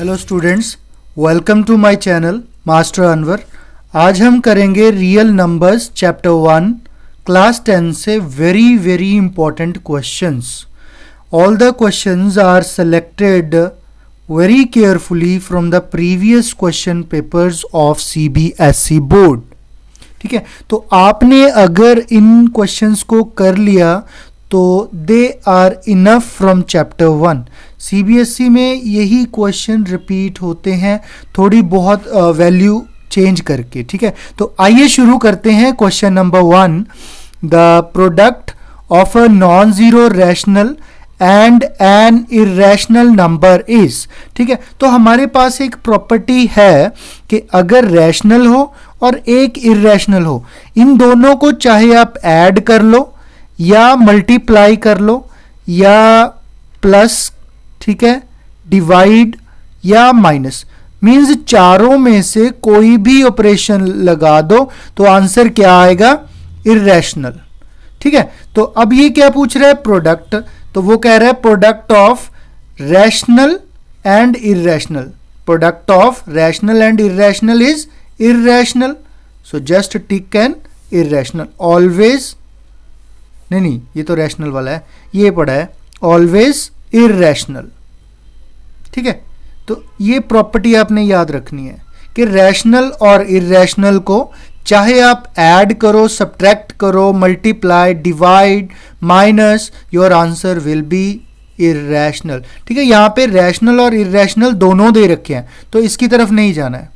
Hello students, welcome to my channel master Anwar. आज हम करेंगे रियल नंबर्स चैप्टर 1 क्लास 10 से very important questions. All the questions are selected very carefully from the previous question papers of CBSE board. ठीक है, तो आपने अगर इन questions को कर लिया तो they are enough from chapter 1। CBSE में यही क्वेश्चन रिपीट होते हैं, थोड़ी बहुत वैल्यू चेंज करके। ठीक है, तो आइए शुरू करते हैं। Question number 1, the product of a non zero rational and an irrational number is. ठीक है, तो हमारे पास एक प्रॉपर्टी है कि अगर रैशनल हो और एक इरेशनल हो, इन दोनों को चाहे आप ऐड कर लो या मल्टीप्लाई कर लो या प्लस, ठीक है, डिवाइड या माइनस, मीन्स चारों में से कोई भी ऑपरेशन लगा दो तो आंसर क्या आएगा? इरेशनल। ठीक है, तो अब ये क्या पूछ रहा है? प्रोडक्ट। तो वो कह रहा है product of rational and irrational. Product of rational and irrational is irrational, so just tick an irrational. Always नहीं, ये तो रैशनल वाला है, ये पढ़ा है ऑलवेज इरेशनल। ठीक है, तो ये प्रॉपर्टी आपने याद रखनी है कि रैशनल और इरेशनल को चाहे आप ऐड करो, सब्ट्रैक्ट करो, multiply, divide, minus, your answer will be irrational. ठीक है, यहां पे रैशनल और इरेशनल दोनों दे रखे हैं, तो इसकी तरफ नहीं जाना है।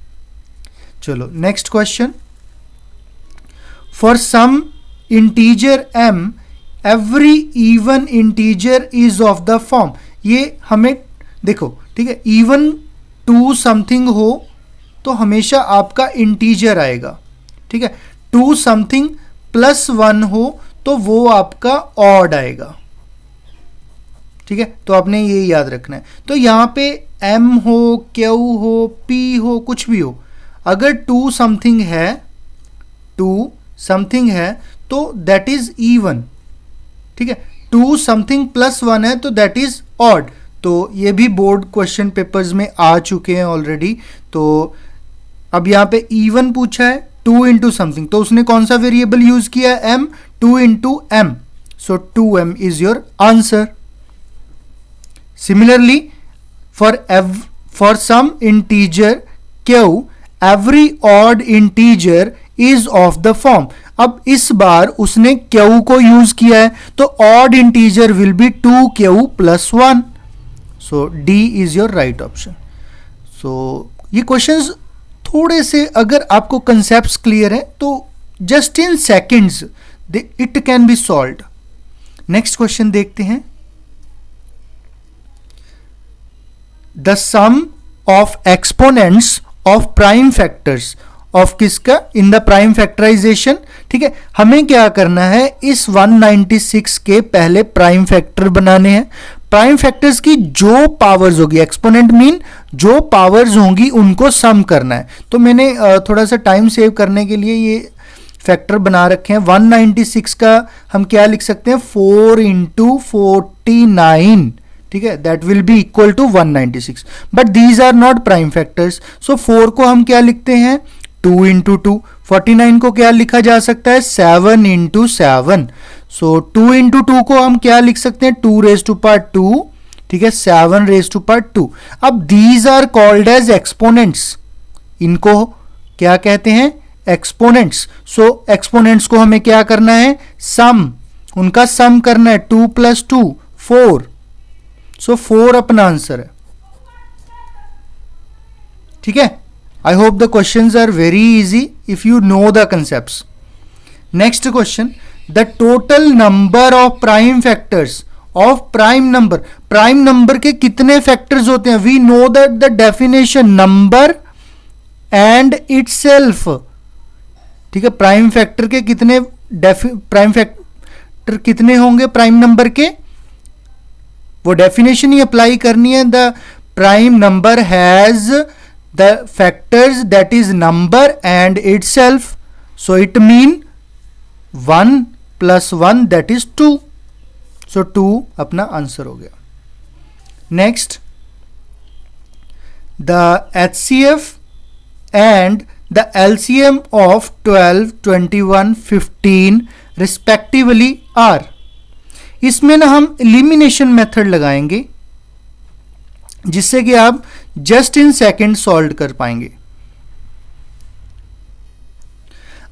चलो next question. For some integer m every even integer is of the form. ये हमें देखो, ठीक है, इवन टू समथिंग हो तो हमेशा आपका इंटीजर आएगा। ठीक है, टू समथिंग प्लस 1 हो तो वो आपका ऑड आएगा। ठीक है, तो आपने ये याद रखना है। तो यहां पे m हो, q हो, p हो, कुछ भी हो, अगर टू समथिंग है तो दैट इज इवन। ठीक है, टू समथिंग प्लस 1 है तो दैट इज ऑड। तो ये भी बोर्ड क्वेश्चन पेपर्स में आ चुके हैं ऑलरेडी। तो अब यहां पे इवन पूछा है, 2 इंटू समथिंग, तो उसने कौन सा वेरिएबल यूज किया है? m, 2 into m, so 2m is your answer. Similarly for some integer q every odd integer is of the form. अब इस बार उसने q को यूज किया है तो odd integer will be 2q plus 1, so D is your right option. So ये questions थोड़े से, अगर आपको कंसेप्ट्स क्लियर है तो just in seconds it can be solved. Next question देखते हैं। The sum of exponents of prime factors of किसका? In the prime factorisation. ठीक है, हमें क्या करना है? इस 196 के पहले प्राइम फैक्टर बनाने हैं। प्राइम फैक्टर्स की जो पावर्स होगी, एक्सपोनेंट मीन जो पावर्स होंगी उनको सम करना है। तो मैंने थोड़ा सा टाइम सेव करने के लिए ये फैक्टर बना रखे हैं। 196 का हम क्या लिख सकते हैं? 4 इंटू 49। ठीक है, that will be equal to 196, but these are not prime factors. So 4 को हम क्या लिखते हैं? 2 इंटू 2। 49 को क्या लिखा जा सकता है? 7 इंटू 7। सो 2 इंटू 2 को हम क्या लिख सकते हैं? 2 रेज टू पावर 2। ठीक है, 7 रेज टू पावर 2। अब these are called as exponents. इनको क्या कहते हैं? एक्सपोनेंट्स। सो एक्सपोनेंट्स को हमें क्या करना है? सम, उनका सम करना है। 2 प्लस 2 4, सो 4 अपना आंसर है। ठीक है, I hope the questions are very easy if you know the concepts. Next question, the total number of prime factors of prime number. Prime number के कितने factors होते हैं? We know that the definition number and itself. ठीक है, prime factor के कितने prime factor कितने होंगे prime number के? वो definition ही apply करनी है। The prime number has the factors that is number and itself, so it mean 1 plus 1 that is 2, so 2 अपना आंसर हो गया। Next, the HCF and the LCM of 12, 21, 15 respectively are। इसमें ना हम एलिमिनेशन मेथड लगाएंगे जिससे कि आप जस्ट इन सेकेंड सॉल्व कर पाएंगे।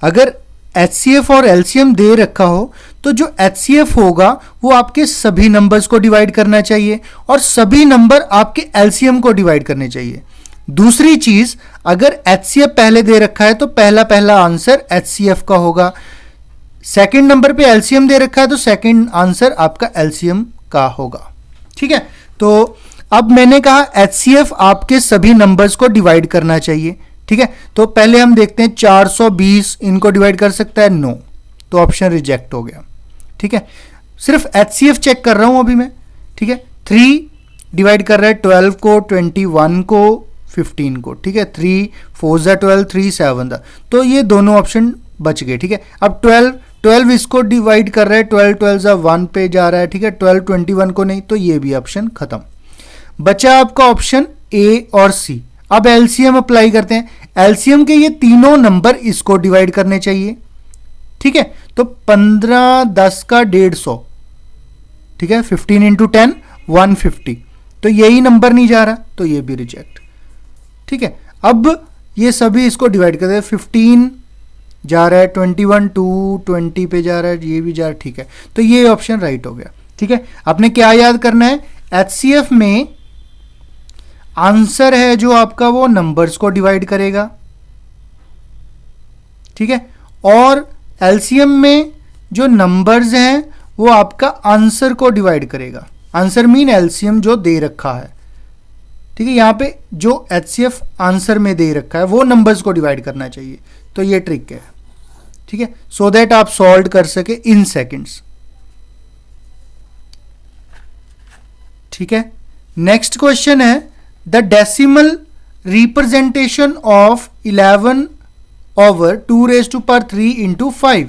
अगर HCF और LCM दे रखा हो तो जो HCF होगा वो आपके सभी नंबर्स को डिवाइड करना चाहिए और सभी नंबर आपके LCM को डिवाइड करने चाहिए। दूसरी चीज, अगर HCF पहले दे रखा है तो पहला आंसर HCF का होगा। सेकंड नंबर पे LCM दे रखा है तो सेकंड आंसर आपका LCM का होगा। ठीक है, तो अब मैंने कहा HCF आपके सभी नंबर्स को डिवाइड करना चाहिए। ठीक है, तो पहले हम देखते हैं 420 इनको डिवाइड कर सकता है? नो, तो ऑप्शन रिजेक्ट हो गया। ठीक है, सिर्फ HCF चेक कर रहा हूं अभी मैं। ठीक है, 3 डिवाइड कर रहा है 12 को, 21 को, 15 को। ठीक है, 3 4 जा 12, 3 7 दा, तो ये दोनों ऑप्शन बच गए। ठीक है, अब 12 इसको डिवाइड कर रहा है, 12 12 जा 1 पे जा रहा है। ठीक है, 12 21 को नहीं, तो ये भी ऑप्शन खत्म। बचा आपका ऑप्शन ए और सी। अब एलसीएम अप्लाई करते हैं। एलसीएम के ये तीनों नंबर इसको डिवाइड करने चाहिए। ठीक है, तो 15 10 का 150। ठीक है, 15 इंटू 10 150, तो यही नंबर नहीं जा रहा, तो ये भी रिजेक्ट। ठीक है, अब ये सभी इसको डिवाइड करते हैं। 15 जा रहा है, 21 220 पे जा रहा है, ये भी जा रहा है। ठीक है, तो ये ऑप्शन राइट हो गया। ठीक है, आपने क्या याद करना है, एचसीएफ में आंसर है जो आपका वो नंबर्स को डिवाइड करेगा। ठीक है, और एलसीएम में जो नंबर्स हैं वो आपका आंसर को डिवाइड करेगा। आंसर मीन एलसीएम जो दे रखा है। ठीक है, यहां पे जो एचसीएफ आंसर में दे रखा है वो नंबर्स को डिवाइड करना चाहिए। तो ये ट्रिक है। ठीक है, सो दैट आप सॉल्व कर सके इन सेकेंड्स। ठीक है, नेक्स्ट क्वेश्चन है the decimal representation of 11 over 2 raise to power 3 into 5।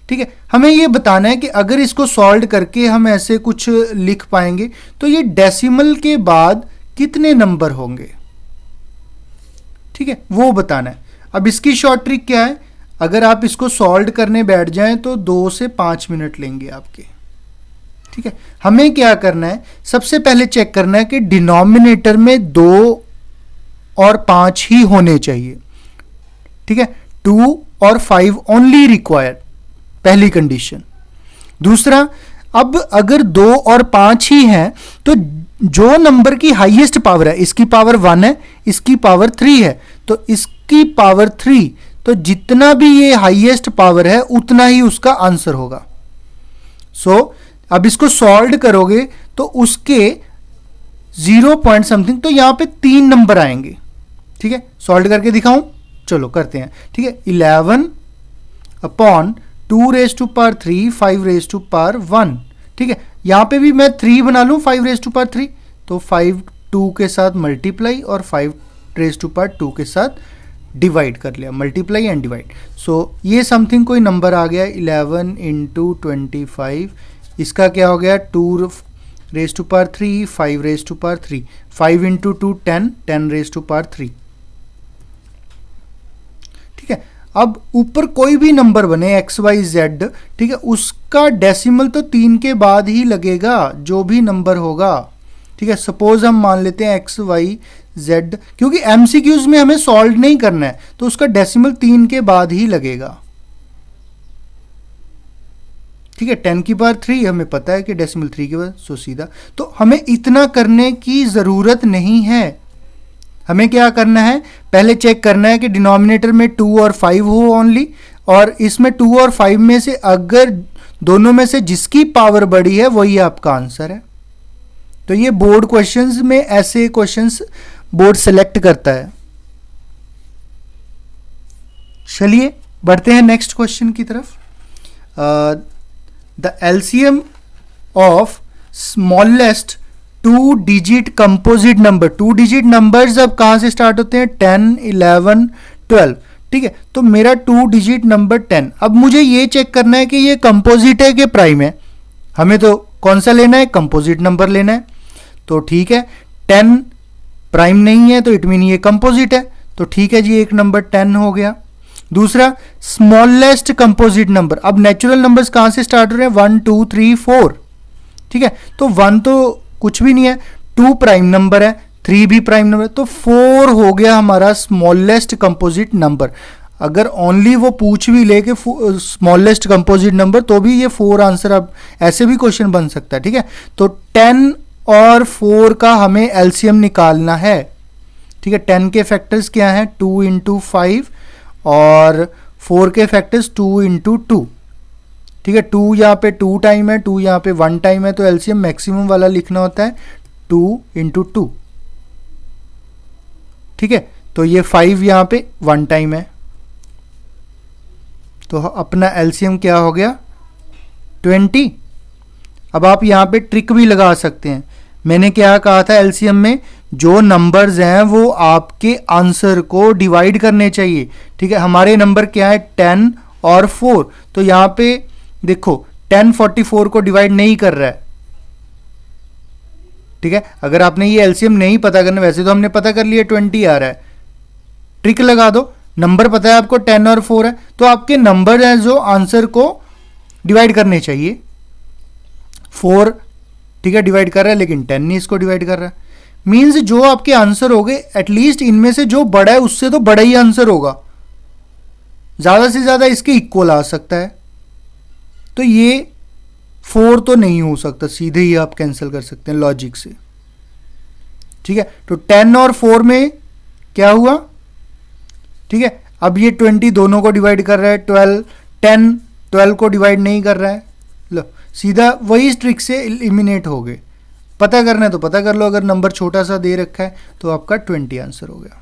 ठीक है, हमें ये बताना है कि अगर इसको सॉल्व करके हम ऐसे कुछ लिख पाएंगे तो ये डेसिमल के बाद कितने नंबर होंगे। ठीक है, वो बताना है। अब इसकी शॉर्ट ट्रिक क्या है, अगर आप इसको सॉल्व करने बैठ जाएं तो 2 से 5 मिनट लेंगे आपके। ठीक है, हमें क्या करना है, सबसे पहले चेक करना है कि डिनोमिनेटर में 2 और 5 ही होने चाहिए। ठीक है, 2 और 5 ओनली रिक्वायर्ड, पहली कंडीशन। दूसरा, अब अगर 2 और 5 ही हैं तो जो नंबर की हाईएस्ट पावर है, इसकी पावर 1 है, इसकी पावर 3 है, तो इसकी पावर 3, तो जितना भी ये हाईएस्ट पावर है उतना ही उसका आंसर होगा। सो अब इसको सॉल्व करोगे तो उसके 0 पॉइंट समथिंग, तो यहां पे 3 नंबर आएंगे। ठीक है, सॉल्व करके दिखाऊं, चलो करते हैं। ठीक है, 11 upon 2 raise to power 3 5 raise to power 1। ठीक है, यहां पे भी मैं 3 बना लूं 5 रेज़ टू पावर 3, तो 5 2 के साथ मल्टीप्लाई और 5 रेज़ टू पावर 2 के साथ डिवाइड कर लिया, मल्टीप्लाई एंड डिवाइड। सो ये समथिंग कोई नंबर आ गया 11 इंटू 25, इसका क्या हो गया 2 raise to power 3 5 raise to power 3, 5 into 2 10 10 raise to power 3। ठीक है, अब ऊपर कोई भी नंबर बने एक्स वाई जेड, ठीक है, उसका डेसिमल तो 3 के बाद ही लगेगा जो भी नंबर होगा। ठीक है, सपोज हम मान लेते हैं एक्स वाई जेड, क्योंकि एमसीक्यूज में हमें सॉल्व नहीं करना है तो उसका डेसिमल 3 के बाद ही लगेगा। ठीक है, 10 की पावर 3 हमें पता है कि डेसिमल 3 के बाद, सो सीधा, तो हमें इतना करने की जरूरत नहीं है। हमें क्या करना है, पहले चेक करना है कि डिनोमिनेटर में 2 और 5 हो ओनली, और इसमें 2 और 5 में से अगर दोनों में से जिसकी पावर बड़ी है वही आपका आंसर है। तो ये बोर्ड क्वेश्चंस में ऐसे क्वेश्चंस बोर्ड सेलेक्ट करता है। चलिए बढ़ते हैं नेक्स्ट क्वेश्चन की तरफ। The LCM of smallest 2 digit composite number. 2 digit numbers अब कहां से स्टार्ट होते हैं, 10 11 12। ठीक है, तो मेरा 2 डिजिट नंबर 10। अब मुझे ये चेक करना है कि ये कंपोजिट है कि प्राइम है। हमें तो कौन सा लेना है, कंपोजिट नंबर लेना है। तो ठीक है, 10 प्राइम नहीं है तो इट मीन ये कंपोजिट है, तो ठीक है जी, एक नंबर 10 हो गया। दूसरा स्मॉलेस्ट कंपोजिट नंबर, अब नेचुरल नंबर्स कहां से स्टार्ट हो रहे हैं, 1 2 3 4, ठीक है, तो 1 तो कुछ भी नहीं है, 2 प्राइम नंबर है, 3 भी प्राइम नंबर है, तो 4 हो गया हमारा स्मॉलेस्ट कंपोजिट नंबर। अगर ओनली वो पूछ भी ले कि स्मॉलेस्ट कंपोजिट नंबर, तो भी ये 4 आंसर, अब ऐसे भी क्वेश्चन बन सकता है, ठीक है। तो 10 और 4 का हमें एलसीएम निकालना है, ठीक है। 10 के फैक्टर्स क्या हैं, 2 इंटू 5, और 4 के फैक्टर्स 2 इंटू 2, ठीक है। 2 यहाँ पे 2 टाइम है, 2 यहाँ पे 1 टाइम है, तो एलसीएम मैक्सिमम वाला लिखना होता है 2 इंटू 2, ठीक है। तो ये 5 यहाँ पे 1 टाइम है, तो अपना एलसीएम क्या हो गया 20। अब आप यहाँ पे ट्रिक भी लगा सकते हैं। मैंने क्या कहा था, एलसीएम में जो नंबर्स हैं वो आपके आंसर को डिवाइड करने चाहिए, ठीक है। हमारे नंबर क्या है 10 और 4, तो यहाँ पे देखो 10 44 को डिवाइड नहीं कर रहा है, ठीक है। अगर आपने ये एलसीएम नहीं पता करना, वैसे तो हमने पता कर लिया 20 आ रहा है, ट्रिक लगा दो, नंबर पता है आपको 10 और 4 है, तो आपके नंबर हैं जो आंसर को डिवाइड करने चाहिए। 4 ठीक है डिवाइड कर रहा है, लेकिन 10 नहीं इसको डिवाइड कर रहा है। मीन्स जो आपके आंसर हो गए, एटलीस्ट इनमें से जो बड़ा है उससे तो बड़ा ही आंसर होगा, ज्यादा से ज्यादा इसके इक्वल आ सकता है, तो ये 4 तो नहीं हो सकता, सीधे ही आप कैंसिल कर सकते हैं लॉजिक से, ठीक है। तो 10 और 4 में क्या हुआ, ठीक है। अब ये 20 दोनों को डिवाइड कर रहा है, 10 12 को डिवाइड नहीं कर रहा है, लो सीधा वही ट्रिक से एलिमिनेट हो गए। पता करना है तो पता कर लो, अगर नंबर छोटा सा दे रखा है तो आपका 20 आंसर हो गया।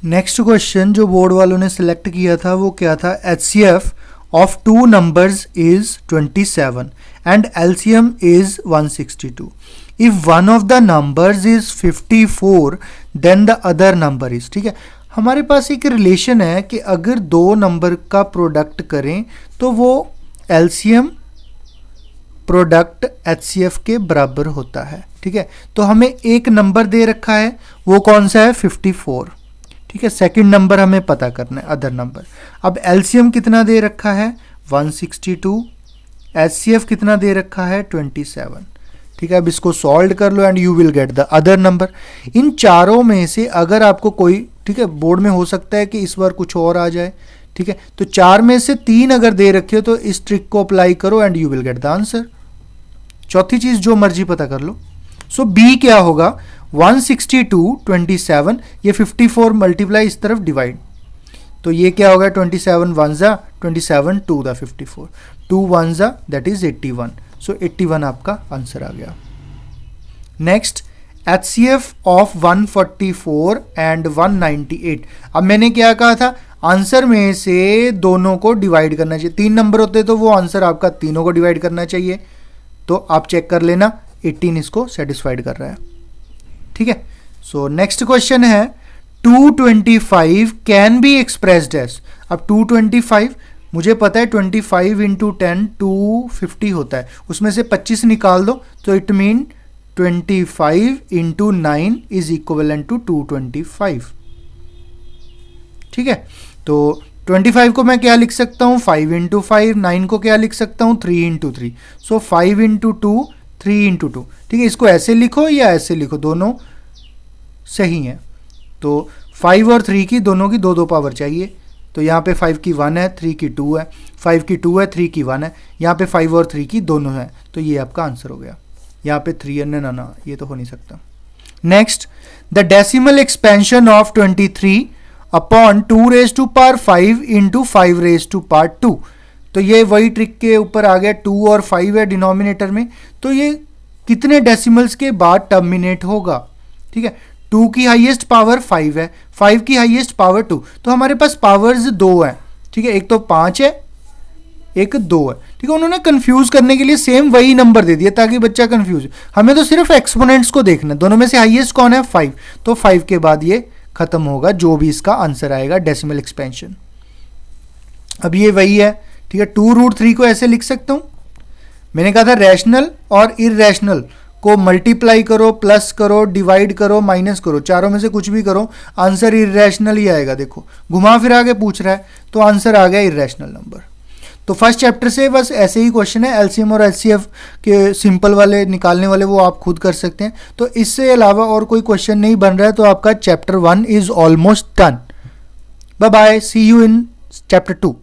नेक्स्ट क्वेश्चन जो बोर्ड वालों ने सिलेक्ट किया था वो क्या था, HCF of 2 numbers is 27 and LCM is 162. If one of the numbers is 54 then the other number is, ठीक है। हमारे पास एक रिलेशन है कि अगर दो नंबर का प्रोडक्ट करें तो वो LCM प्रोडक्ट HCF के बराबर होता है, ठीक है। तो हमें एक नंबर दे रखा है, वो कौन सा है 54, ठीक है। सेकंड नंबर हमें पता करना है, अदर नंबर। अब एलसीएम कितना दे रखा है 162, एचसीएफ कितना दे रखा है 27, ठीक है। अब इसको सॉल्व कर लो and you will get the other number. इन चारों में से अगर आपको कोई, ठीक है, बोर्ड में हो सकता है कि इस बार कुछ और आ जाए, ठीक है। तो 4 में से 3 अगर दे रखे हो तो इस ट्रिक को अप्लाई करो and you will get the answer. चौथी चीज जो मर्जी पता कर लो। सो बी क्या होगा 162 27, ये 54 मल्टीप्लाई इस तरफ डिवाइड, तो ये क्या होगा 27 1 जा 27 2 दा 54, 2 1 जा दैट इज 81, सो 81 आपका आंसर आ गया। Next HCF of 144 and 198। अब मैंने क्या कहा था, आंसर में से दोनों को डिवाइड करना चाहिए। 3 नंबर होते तो वो आंसर आपका तीनों को डिवाइड करना चाहिए, तो आप चेक कर लेना 18 इसको सेटिस्फाइड कर रहा है, ठीक है। सो नेक्स्ट क्वेश्चन है 225 कैन बी एक्सप्रेस्ड एज। अब 225 मुझे पता है 25 इंटू 10 250 होता है, उसमें से 25 निकाल दो तो it mean 25 into 9 is equivalent to 225, ठीक है। तो 25 को मैं क्या लिख सकता हूँ 5 इंटू 5, 9 को क्या लिख सकता हूँ 3 इंटू 3, सो 5 इंटू 2 3 इंटू 2, ठीक है। इसको ऐसे लिखो या ऐसे लिखो, दोनों सही हैं। तो 5 और 3 की दोनों की 2 पावर चाहिए, तो यहाँ पे 5 की 1 है 3 की 2 है, 5 की 2 है 3 की 1 है, यहाँ पे 5 और 3 की दोनों है, तो ये आपका आंसर हो गया। यहाँ पे 3 है, ना ये तो हो नहीं सकता। Next the decimal expansion of 23 upon 2 raise to power 5 into 5 raise to power 2, तो ये वही ट्रिक के ऊपर आ गया, 2 और 5 है डिनोमिनेटर में, तो ये कितने डेसिमल्स के बाद टर्मिनेट होगा, ठीक है। 2 की हाईएस्ट पावर 5 है, 5 की हाईएस्ट पावर 2, तो हमारे पास पावर्स 2 है, ठीक है। एक तो 5 है एक 2 है, ठीक है। उन्होंने कंफ्यूज करने के लिए सेम वही नंबर दे दिया ताकि बच्चा कंफ्यूज, हमें तो सिर्फ एक्सपोनेंट्स को देखना है, दोनों में से हाईएस्ट कौन है 5, तो 5 के बाद ये खत्म होगा जो भी इसका आंसर आएगा डेसिमल एक्सपेंशन। अब ये वही है, ठीक है। 2√3 को ऐसे लिख सकता हूं, मैंने कहा था रैशनल और इररेशनल को मल्टीप्लाई करो, प्लस करो, डिवाइड करो, माइनस करो, चारों में से कुछ भी करो, आंसर इर्रेशनल ही आएगा। देखो घुमा फिरा के पूछ रहा है तो आंसर आ गया इर्रेशनल नंबर। तो फर्स्ट चैप्टर से बस ऐसे ही क्वेश्चन है, एलसीएम और एचसीएफ के सिंपल वाले निकालने वाले वो आप खुद कर सकते हैं। तो इससे अलावा और कोई क्वेश्चन नहीं बन रहा है तो आपका chapter 1 is almost done. Bye bye, see you in chapter 2।